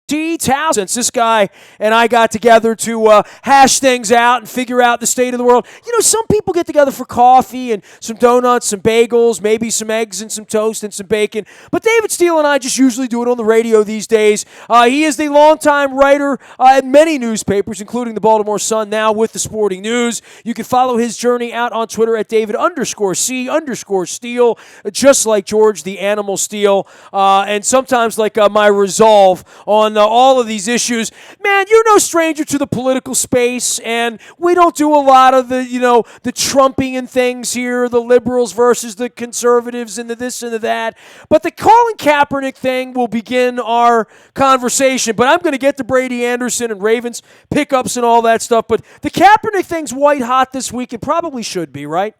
Towel, since this guy and I got together to hash things out and figure out the state of the world. You know, some people get together for coffee and some donuts, some bagels, maybe some eggs and some toast and some bacon. But David Steele and I just usually do it on the radio these days. He is the longtime writer at many newspapers, including the Baltimore Sun, now with the Sporting News. You can follow his journey out on Twitter at David_C_Steele, just like George the Animal Steele, and sometimes like my resolve on all of these issues. Man, you're no stranger to the political space, and we don't do a lot of the, the Trumping and things here, the liberals versus the conservatives and the this and the that. But the Colin Kaepernick thing will begin our conversation. But I'm going to get to Brady Anderson and Ravens pickups and all that stuff. But the Kaepernick thing's white hot this week. It probably should be, right?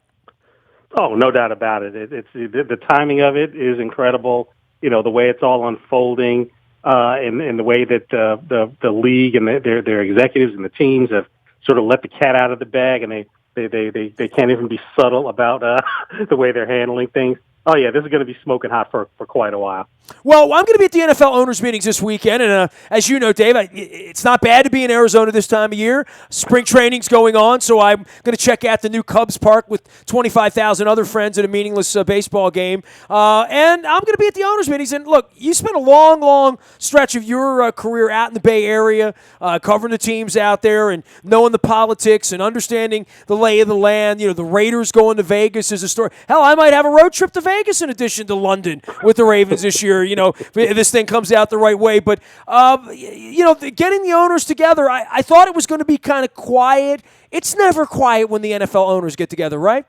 Oh, no doubt about it. It's the timing of it is incredible. You know, the way it's all unfolding. In the way that the league and their executives and the teams have sort of let the cat out of the bag, and they can't even be subtle about the way they're handling things. Oh, yeah, this is going to be smoking hot for quite a while. Well, I'm going to be at the NFL owners' meetings this weekend, and as you know, Dave, it's not bad to be in Arizona this time of year. Spring training's going on, so I'm going to check out the new Cubs Park with 25,000 other friends at a meaningless baseball game. And I'm going to be at the owners' meetings. And look, you spent a long, long stretch of your career out in the Bay Area, covering the teams out there and knowing the politics and understanding the lay of the land. You know, the Raiders going to Vegas is a story. Hell, I might have a road trip to Vegas in addition to London with the Ravens this year. You know, if this thing comes out the right way. But, getting the owners together, I thought it was going to be kind of quiet. It's never quiet when the NFL owners get together, right?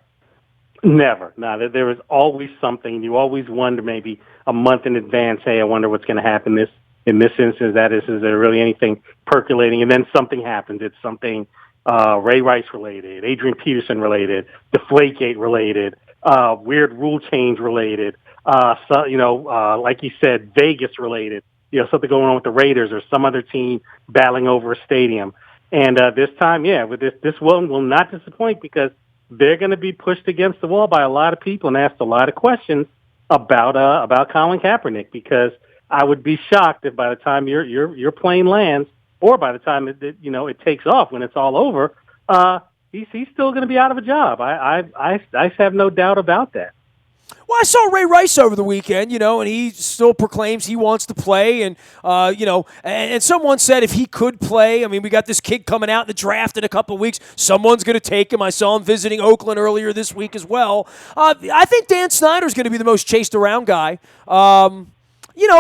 Never. No, there is always something. You always wonder maybe a month in advance, hey, I wonder what's going to happen in this instance. That is there really anything percolating? And then something happens. It's something Ray Rice related, Adrian Peterson related, Deflategate related, weird rule change related. Like you said, Vegas related, something going on with the Raiders or some other team battling over a stadium. And this time, with this one will not disappoint because they're going to be pushed against the wall by a lot of people and asked a lot of questions about Colin Kaepernick, because I would be shocked if by the time your plane lands or by the time it takes off when it's all over, he's still going to be out of a job. I have no doubt about that. Well, I saw Ray Rice over the weekend, and he still proclaims he wants to play. And, and someone said if he could play, I mean, we got this kid coming out in the draft in a couple of weeks. Someone's going to take him. I saw him visiting Oakland earlier this week as well. I think Dan Snyder's going to be the most chased around guy.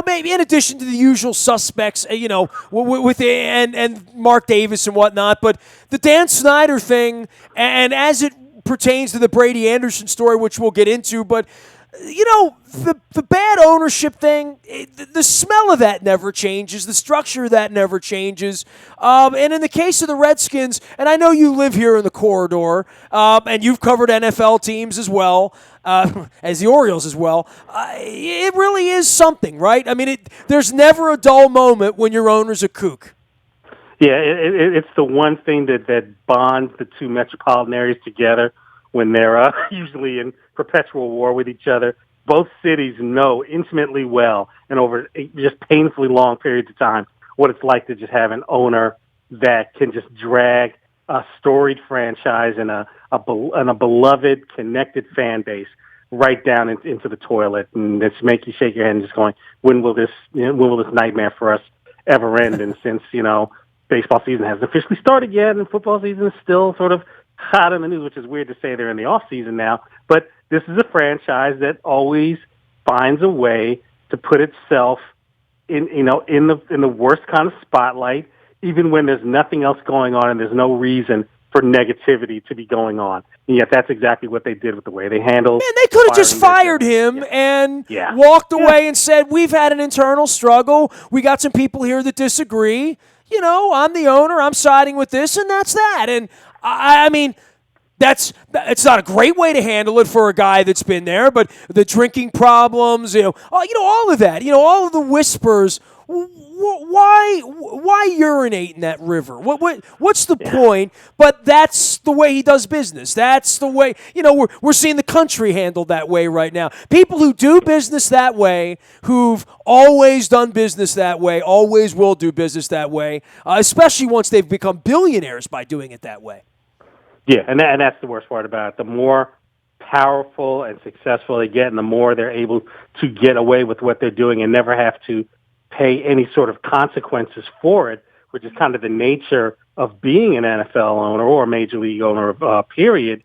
Maybe in addition to the usual suspects, with and Mark Davis and whatnot. But the Dan Snyder thing, and as it pertains to the Brady Anderson story, which we'll get into, but the bad ownership thing, the smell of that never changes. The structure of that never changes. And in the case of the Redskins, and I know you live here in the corridor, and you've covered NFL teams as well, as the Orioles as well, it really is something, right? I mean, there's never a dull moment when your owner's a kook. Yeah, it's the one thing that bonds the two metropolitan areas together when they're usually in perpetual war with each other. Both cities know intimately well and over just painfully long periods of time what it's like to just have an owner that can just drag a storied franchise and a beloved, connected fan base right down into the toilet, and it's make you shake your head and just going, when will this nightmare for us ever end? And since baseball season hasn't officially started yet, and football season is still sort of hot in the news, which is weird to say they're in the off season now. But this is a franchise that always finds a way to put itself in the worst kind of spotlight, even when there's nothing else going on and there's no reason for negativity to be going on. And yet that's exactly what they did with the way they handled. Man, they could have just fired him and walked away and said, we've had an internal struggle. We got some people here that disagree. I'm the owner. I'm siding with this, and that's that. And I mean, it's not a great way to handle it for a guy that's been there, but the drinking problems, all of that, all of the whispers. why urinate in that river? What's the point? But that's the way he does business. That's the way, we're seeing the country handled that way right now. People who do business that way, who've always done business that way, always will do business that way, especially once they've become billionaires by doing it that way. Yeah, and that's the worst part about it. The more powerful and successful they get, and the more they're able to get away with what they're doing and never have to pay any sort of consequences for it, which is kind of the nature of being an NFL owner or a Major League owner, period,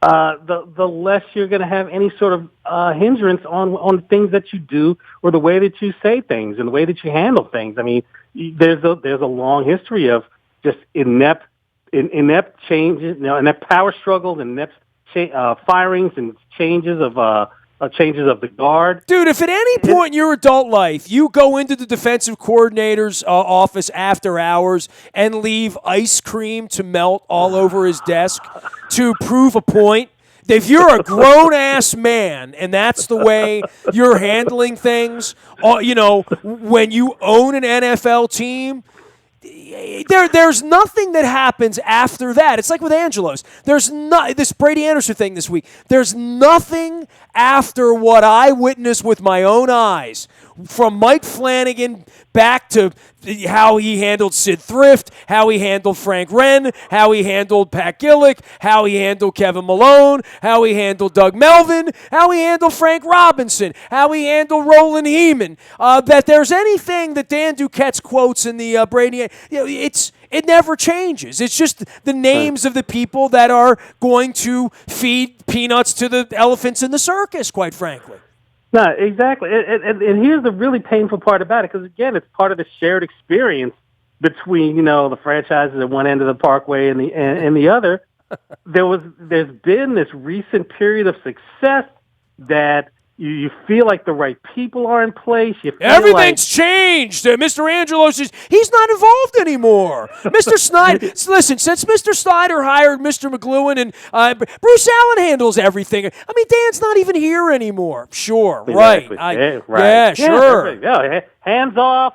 the less you're going to have any sort of hindrance on things that you do or the way that you say things and the way that you handle things. I mean, there's a long history of just inept changes, inept power struggles, inept firings and changes of the guard. Dude, if at any point in your adult life you go into the defensive coordinator's office after hours and leave ice cream to melt all over his desk to prove a point, if you're a grown-ass man and that's the way you're handling things, when you own an NFL team, there's nothing that happens after that. It's like with Angelos. There's this Brady Anderson thing this week. There's nothing after what I witnessed with my own eyes, from Mike Flanagan back to how he handled Sid Thrift, how he handled Frank Wren, how he handled Pat Gillick, how he handled Kevin Malone, how he handled Doug Melvin, how he handled Frank Robinson, how he handled Roland Heeman. That there's anything that Dan Duquette's quotes in the Brady, it never changes. It's just the names of the people that are going to feed peanuts to the elephants in the circus, quite frankly. No, exactly. And here's the really painful part about it, because, again, it's part of the shared experience between, the franchises at one end of the parkway and the other. There's been this recent period of success that you feel like the right people are in place. Everything's changed. Mr. Angelos he's not involved anymore. Mr. Snyder, listen, since Mr. Snyder hired Mr. McLuhan and Bruce Allen handles everything. I mean, Dan's not even here anymore. Sure, right. Right. Yeah, sure. Yeah, hands off,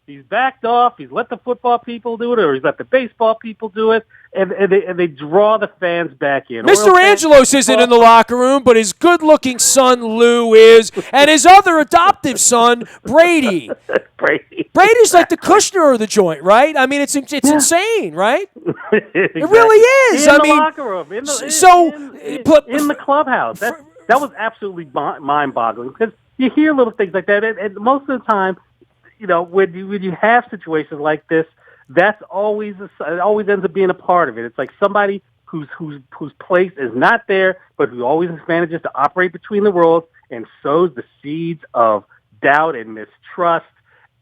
He's backed off. He's let the football people do it, or he's let the baseball people do it, and they draw the fans back in. Mr. Angelos isn't in the locker room, but his good-looking son Lou is, and his other adoptive son Brady. Brady's like the Kushner of the joint, right? I mean, it's insane, right? Exactly. It really is. In the locker room, in the clubhouse. That was absolutely mind-boggling, because you hear little things like that, and most of the time, when you have situations like this, that's always it always ends up being a part of it. It's like somebody whose place is not there, but who always manages to operate between the worlds and sows the seeds of doubt and mistrust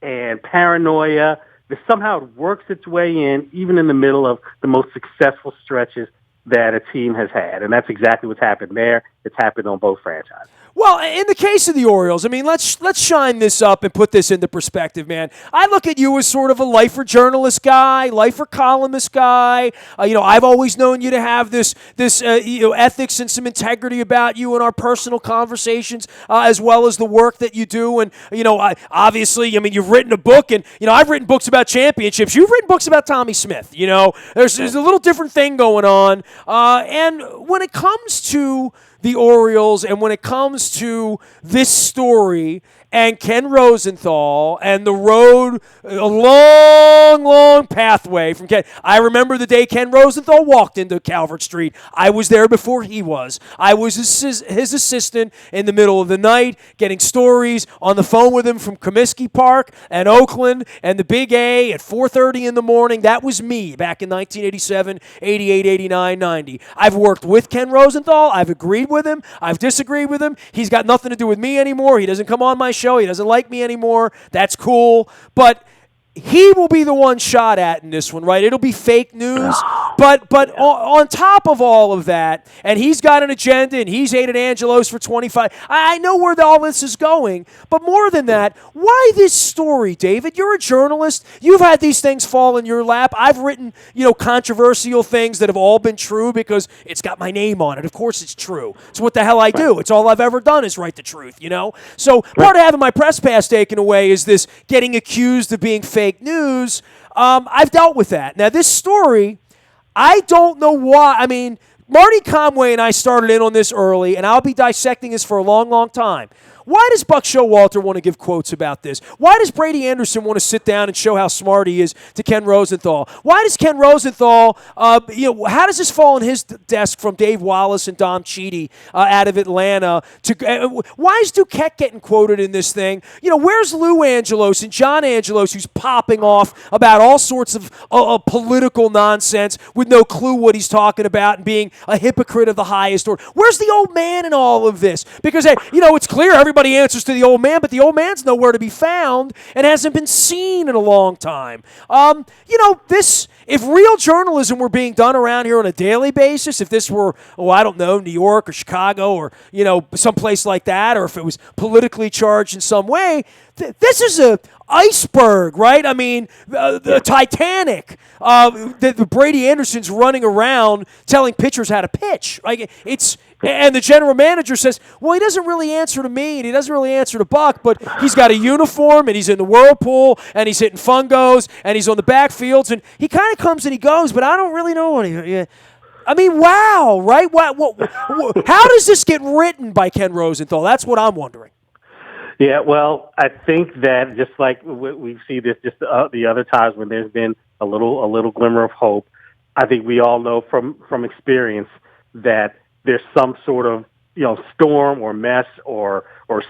and paranoia. That somehow it works its way in, even in the middle of the most successful stretches that a team has had. And that's exactly what's happened there. It's happened on both franchises. Well, in the case of the Orioles, I mean, let's shine this up and put this into perspective, man. I look at you as sort of a lifer journalist guy, lifer columnist guy. I've always known you to have this ethics and some integrity about you in our personal conversations, as well as the work that you do. And obviously, you've written a book, and I've written books about championships. You've written books about Tommy Smith. There's a little different thing going on. And when it comes to the Orioles, and when it comes to this story and Ken Rosenthal and the road, a long, long pathway from Ken. I remember the day Ken Rosenthal walked into Calvert Street. I was there before he was. I was his assistant in the middle of the night, getting stories on the phone with him from Comiskey Park and Oakland and the Big A at 4:30 in the morning. That was me back in 1987, 88, 89, 90. I've worked with Ken Rosenthal. I've agreed with him. I've disagreed with him. He's got nothing to do with me anymore. He doesn't come on my show. He doesn't like me anymore. That's cool. But he will be the one shot at in this one, right? It'll be fake news. But on top of all of that, and he's got an agenda, and he's hated Angelos for 25. I know where all this is going, but more than that, why this story, David? You're a journalist. You've had these things fall in your lap. I've written, controversial things that have all been true because it's got my name on it. Of course it's true. It's what the hell I do. It's all I've ever done is write the truth, So part of having my press pass taken away is this getting accused of being fake news. I've dealt with that. Now, this story, I don't know why. I mean, Marty Conway and I started in on this early, and I'll be dissecting this for a long, long time. Why does Buck Showalter want to give quotes about this? Why does Brady Anderson want to sit down and show how smart he is to Ken Rosenthal? Why does Ken Rosenthal, how does this fall on his desk from Dave Wallace and Dom Cheedy out of Atlanta? Why is Duquette getting quoted in this thing? Where's Lou Angelos and John Angelos, who's popping off about all sorts of political nonsense with no clue what he's talking about and being a hypocrite of the highest order? Where's the old man in all of this? Because, it's clear everybody answers to the old man, but the old man's nowhere to be found and hasn't been seen in a long time. If real journalism were being done around here on a daily basis, if this were, New York or Chicago or, someplace like that, or if it was politically charged in some way, this is a iceberg, right? I mean, the Titanic. The Brady Anderson's running around telling pitchers how to pitch. And the general manager says, well, he doesn't really answer to me, and he doesn't really answer to Buck, but he's got a uniform, and he's in the whirlpool, and he's hitting fungos, and he's on the backfields, and he kind of comes and he goes, but I don't really know what he... I mean, wow, right? How does this get written by Ken Rosenthal? That's what I'm wondering. Yeah, well, I think that just like we see this just the other times when there's been a little glimmer of hope, I think we all know from experience that there's some sort of storm or mess or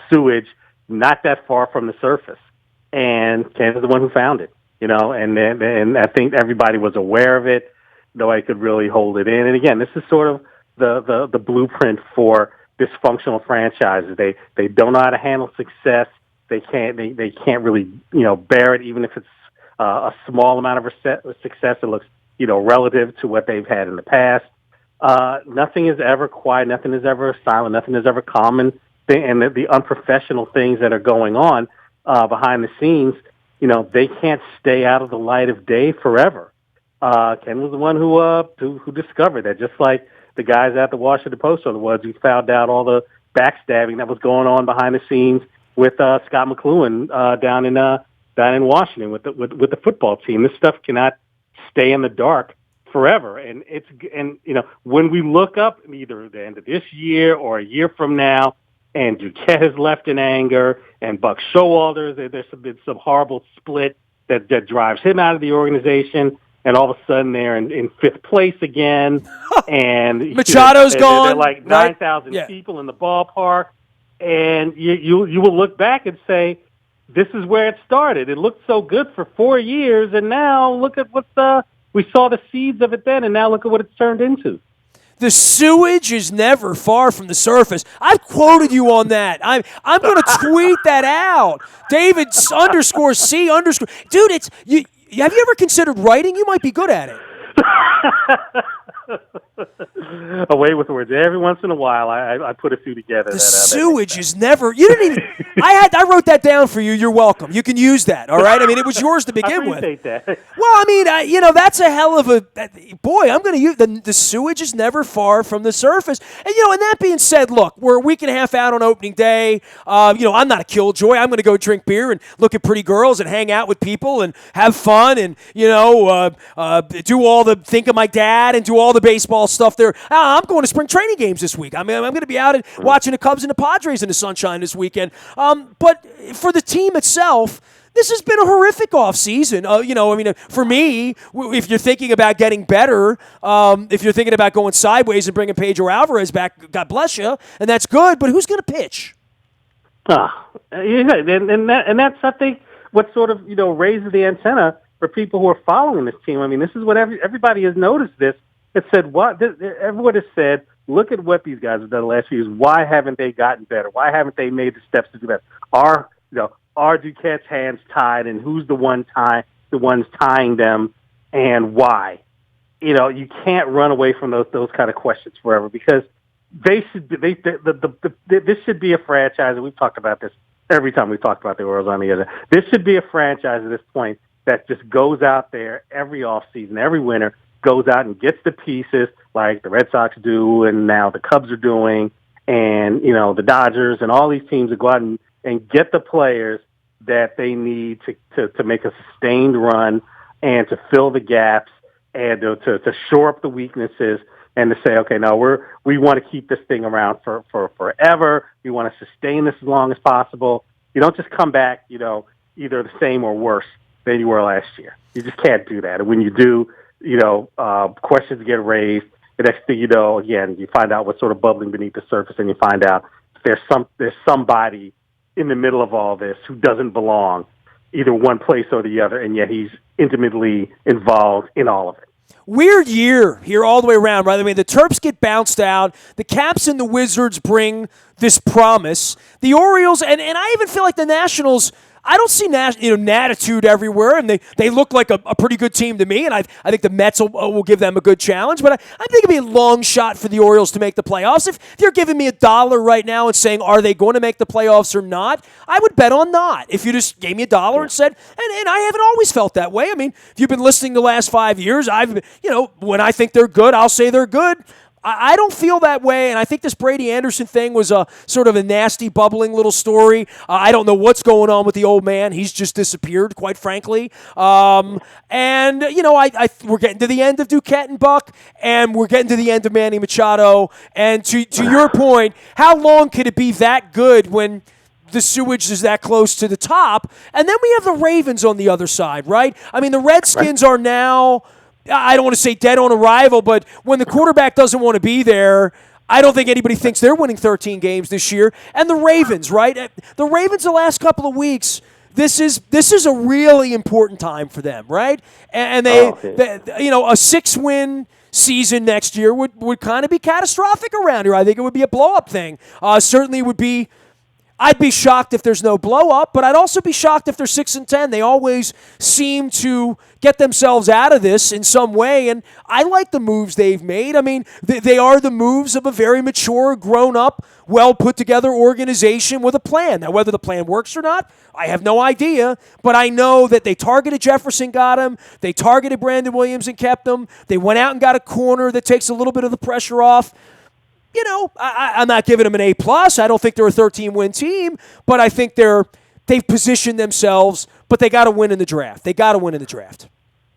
sewage not that far from the surface, and Ken is the one who found it. And I think everybody was aware of it. Nobody could really hold it in. And again, this is sort of the blueprint for dysfunctional franchises. They don't know how to handle success. They can't really bear it, even if it's a small amount of success. It looks relative to what they've had in the past. Nothing is ever quiet. Nothing is ever silent. Nothing is ever common. And the unprofessional things that are going on behind the scenes, they can't stay out of the light of day forever. Ken was the one who discovered that, just like the guys at the Washington Post are the ones who found out all the backstabbing that was going on behind the scenes with Scott McLuhan down in Washington with the football team. This stuff cannot stay in the dark forever. And when we look up either the end of this year or a year from now, and Duquette has left in anger, and Buck Showalter, there's been some horrible split that drives him out of the organization, and all of a sudden they're in fifth place again, and Machado's gone. They're like 9,000 people in the ballpark, and you will look back and say, this is where it started. It looked so good for 4 years, and now look at we saw the seeds of it then, and now look at what it's turned into. The sewage is never far from the surface. I've quoted you on that. I'm going to tweet that out. David _C_. Dude, have you ever considered writing? You might be good at it. Away with words. Every once in a while, I put a few together. The sewage is never. You didn't even. I wrote that down for you. You're welcome. You can use that. All right. I mean, it was yours to begin with. I appreciate that. Well, I mean, that's a hell of a boy. I'm going to use the sewage is never far from the surface. And and that being said, look, we're a week and a half out on opening day. I'm not a killjoy. I'm going to go drink beer and look at pretty girls and hang out with people and have fun and do all the think of my dad and do all the baseball stuff there. I'm going to spring training games this week. I mean, I'm going to be out watching the Cubs and the Padres in the sunshine this weekend. But for the team itself, this has been a horrific offseason. For me, if you're thinking about getting better, if you're thinking about going sideways and bringing Pedro Alvarez back, God bless you, and that's good, but who's going to pitch? And that's, I think, what sort of, raises the antenna for people who are following this team. I mean, this is what everybody has noticed this. It said, everyone has said, look at what these guys have done the last few years. Why haven't they gotten better? Why haven't they made the steps to do that? Are Duquette's hands tied, and who's the ones tying them, and why? you can't run away from those kind of questions forever because they should be, this should be a franchise, and we've talked about this every time we've talked about the Orioles on the other. This should be a franchise at this point that just goes out there every offseason, every winter, goes out and gets the pieces like the Red Sox do and now the Cubs are doing and, the Dodgers and all these teams that go out and get the players that they need to make a sustained run and to fill the gaps and to shore up the weaknesses and to say, okay, no, we want to keep this thing around for forever. We want to sustain this as long as possible. You don't just come back, either the same or worse than you were last year. You just can't do that. And when you do, questions get raised. The next thing you know, again, you find out what's sort of bubbling beneath the surface, and you find out there's somebody in the middle of all this who doesn't belong either one place or the other, and yet he's intimately involved in all of it. Weird year here all the way around, right? I mean, the Terps get bounced out. The Caps and the Wizards bring this promise. The Orioles, and I even feel like the Nationals, I don't see Natitude everywhere, and they look like a pretty good team to me, and I think the Mets will give them a good challenge, but I think it'd be a long shot for the Orioles to make the playoffs. If you're giving me $1 right now and saying, are they going to make the playoffs or not, I would bet on not. If you just gave me $1 and said, and I haven't always felt that way. I mean, if you've been listening the last 5 years, when I think they're good, I'll say they're good. I don't feel that way, and I think this Brady Anderson thing was a sort of a nasty, bubbling little story. I don't know what's going on with the old man. He's just disappeared, quite frankly. We're getting to the end of Duquette and Buck, and we're getting to the end of Manny Machado. And to your point, how long could it be that good when the sewage is that close to the top? And then we have the Ravens on the other side, right? I mean, the Redskins are now, I don't want to say dead on arrival, but when the quarterback doesn't want to be there, I don't think anybody thinks they're winning 13 games this year. And the Ravens, right? The Ravens the last couple of weeks, this is a really important time for them, right? And they a 6-win season next year would kind of be catastrophic around here. I think it would be a blow-up thing. Certainly would be. I'd be shocked if there's no blow-up, but I'd also be shocked if they're 6-10. They always seem to get themselves out of this in some way, and I like the moves they've made. I mean, they are the moves of a very mature, grown-up, well-put-together organization with a plan. Now, whether the plan works or not, I have no idea, but I know that they targeted Jefferson, got him. They targeted Brandon Williams and kept him. They went out and got a corner that takes a little bit of the pressure off. I'm not giving them an A+. I don't think they're a 13-win team, but I think they've positioned themselves, but they got to win in the draft. They got to win in the draft.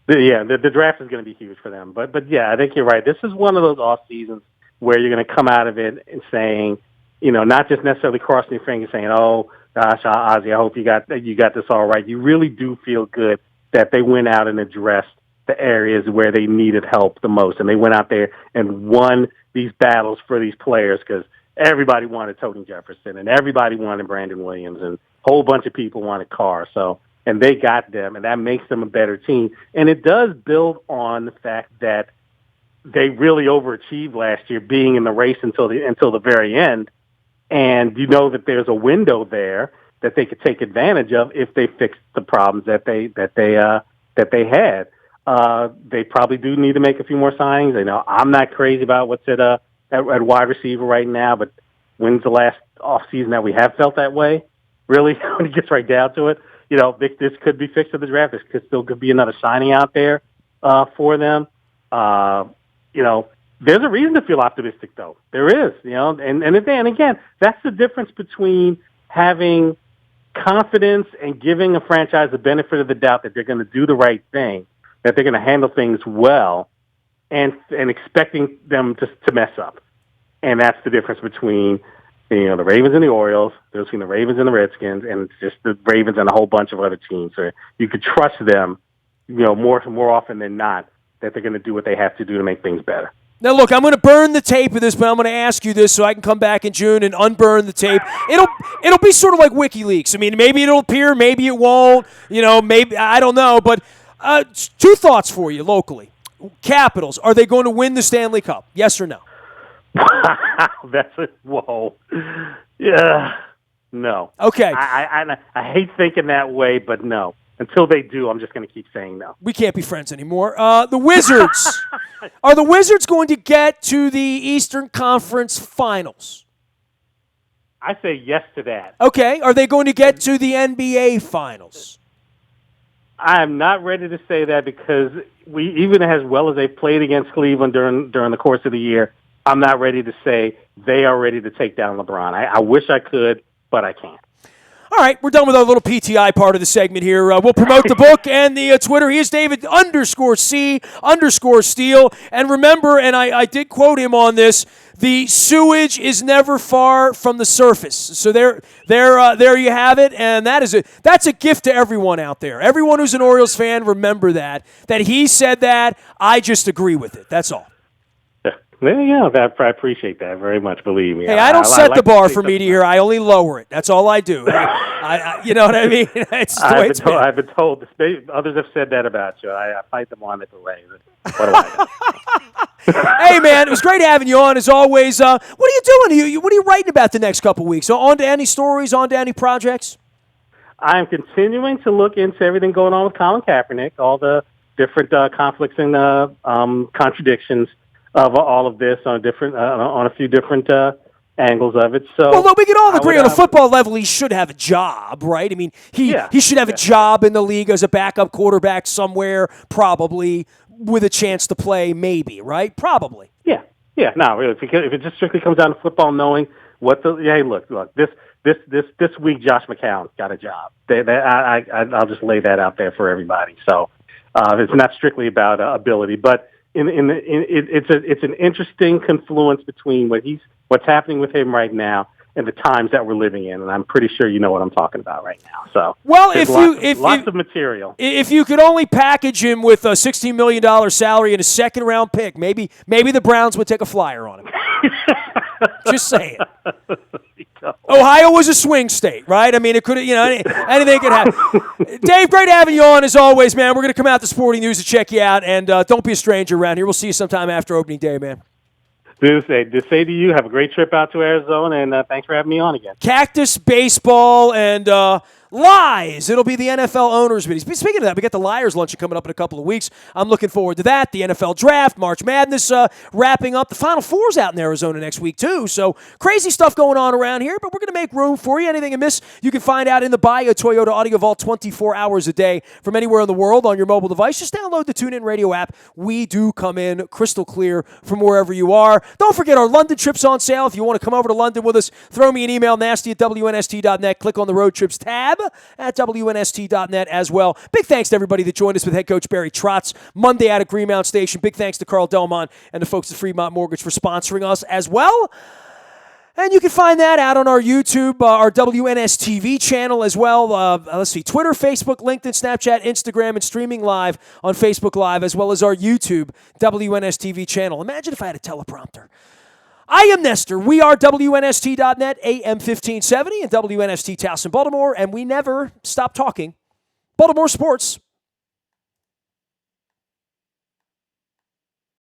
Yeah, the draft is going to be huge for them. But yeah, I think you're right. This is one of those off seasons where you're going to come out of it and saying, not just necessarily crossing your fingers saying, oh, gosh, Ozzie, I hope you got this all right. You really do feel good that they went out and addressed the areas where they needed help the most. And they went out there and won these battles for these players because everybody wanted Tony Jefferson and everybody wanted Brandon Williams and a whole bunch of people wanted Carr. And they got them, and that makes them a better team. And it does build on the fact that they really overachieved last year, being in the race until the very end. And you know that there's a window there that they could take advantage of if they fix the problems that they had. They probably do need to make a few more signings. I'm not crazy about what's at wide receiver right now, but when's the last offseason that we have felt that way? Really, when it gets right down to it, this could be fixed at the draft. This could be another signing out there for them. There's a reason to feel optimistic, though. There is, and again, that's the difference between having confidence and giving a franchise the benefit of the doubt that they're going to do the right thing, that they're going to handle things well, and expecting them to mess up. And that's the difference between the Ravens and the Orioles, between the Ravens and the Redskins, and it's just the Ravens and a whole bunch of other teams. So you could trust them, more often than not, that they're going to do what they have to do to make things better. Now, look, I'm going to burn the tape of this, but I'm going to ask you this so I can come back in June and unburn the tape. It'll be sort of like WikiLeaks. I mean, maybe it'll appear, maybe it won't. Maybe I don't know. But two thoughts for you locally. Capitals, are they going to win the Stanley Cup? Yes or no? That's a whoa. Yeah, no. Okay. I hate thinking that way, but no. until they do, I'm just going to keep saying no. We can't be friends anymore. The Wizards. Are the Wizards going to get to the Eastern Conference Finals? I say yes to that. Okay. Are they going to get to the NBA Finals? I am not ready to say that because even as well as they played against Cleveland during the course of the year, I'm not ready to say they are ready to take down LeBron. I wish I could, but I can't. All right, we're done with our little PTI part of the segment here. We'll promote the book and the Twitter. He is David_C_Steele. And remember, and I did quote him on this, the sewage is never far from the surface. So there you have it, and that's a gift to everyone out there. Everyone who's an Orioles fan, remember that he said that. I just agree with it. That's all. Yeah, I appreciate that very much. Believe me. Hey, I don't set the bar for media here. I only lower it. That's all I do. You know what I mean? It's the way it's been. I've been told. Others have said that about you. I fight them on it the way. What do I know? Hey, man, it was great having you on as always. What are you doing? What are you writing about the next couple weeks? On to any stories? On to any projects? I am continuing to look into everything going on with Colin Kaepernick, all the different conflicts and contradictions of all of this on a few different angles of it. So, well, look, we can all agree on a football level he should have a job, right? I mean, he should have a job in the league as a backup quarterback somewhere, probably with a chance to play, maybe, right? Probably. Yeah. No, really, if it just strictly comes down to football, knowing what hey, look, this week Josh McCown got a job. I'll just lay that out there for everybody. So it's not strictly about ability, but it's an interesting confluence between what's happening with him right now and the times that we're living in, and I'm pretty sure you know what I'm talking about right now. So, well, lots of material. If you could only package him with a $16 million salary and a second-round pick, maybe the Browns would take a flyer on him. Just saying. Ohio was a swing state, right? I mean, it could, anything could happen. Dave, great having you on as always, man. We're going to come out to Sporting News to check you out, and don't be a stranger around here. We'll see you sometime after opening day, man. To say to you, have a great trip out to Arizona, and thanks for having me on again. Cactus baseball and lies. It'll be the NFL owners meeting. Speaking of that, we got the Liars Luncheon coming up in a couple of weeks. I'm looking forward to that. The NFL Draft, March Madness wrapping up. The Final Four's out in Arizona next week, too. So crazy stuff going on around here, but we're going to make room for you. Anything you miss, you can find out in the bio. Toyota Audio Vault 24 hours a day from anywhere in the world on your mobile device. Just download the TuneIn Radio app. We do come in crystal clear from wherever you are. Don't forget our London trip's on sale. If you want to come over to London with us, throw me an email, nasty@WNST.net. Click on the Road Trips tab at WNST.net as well. Big thanks to everybody that joined us with head coach Barry Trotz Monday out at Greenmount Station. Big thanks to Carl Delmont and the folks at Fremont Mortgage for sponsoring us as well. And you can find that out on our YouTube, our WNSTV channel as well. Let's see, Twitter, Facebook, LinkedIn, Snapchat, Instagram, and streaming live on Facebook Live, as well as our YouTube WNSTV channel. Imagine if I had a teleprompter. I am Nestor. We are WNST.net, AM 1570, and WNST Towson, Baltimore, and we never stop talking Baltimore sports.